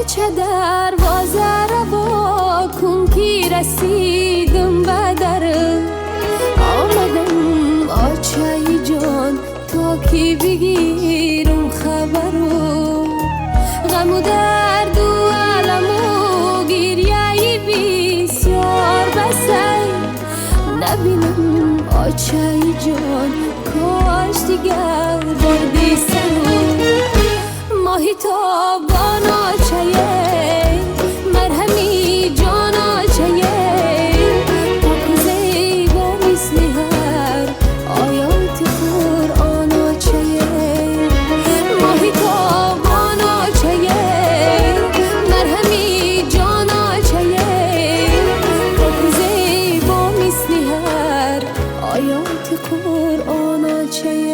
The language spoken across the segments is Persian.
آچه دروازه را با کن کی رسیدم به در آمدم آچه جان تا کی بگیرم خبرو غم و درد و علم و گریه بسیار بسی نبینم آچه جان کاش دیگر بردی سرو ماهی تابان آچه مرهمی جان آچه پاک زیبا مثل هر آیات قرآن آچه ماهی تابان آچه مرهمی جان آچه پاک زیبا مثل هر آیات قرآن آچه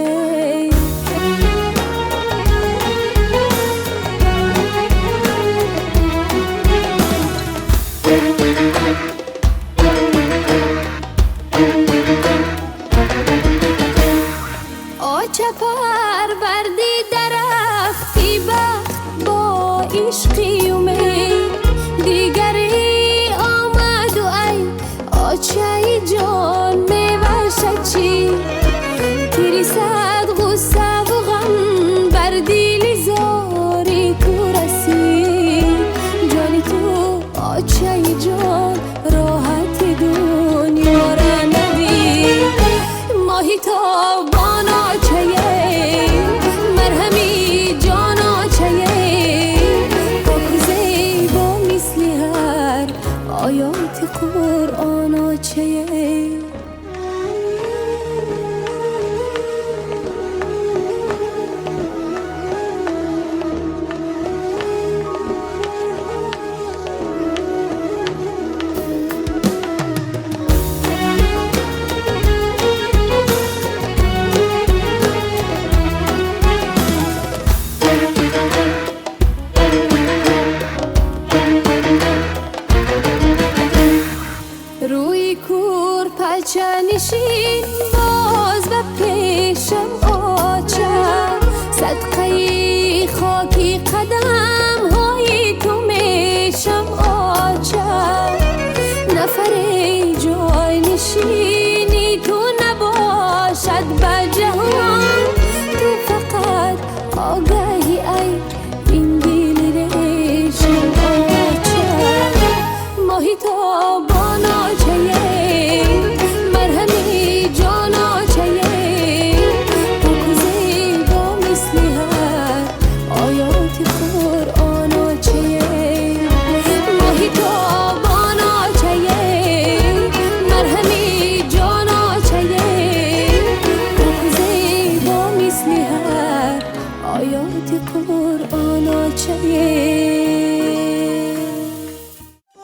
آچه پروردی درختی با عشقی امید دیگری آمد و ای آچه جان میوش چی تیری صد غصه و غم بر دیل زاری تو رسید جانی تو آچه جان راحت دنیا را ندید ماهی تابان آچه مرهمی جان آچه پاک زیبا مثل هر آیات قرآن آچه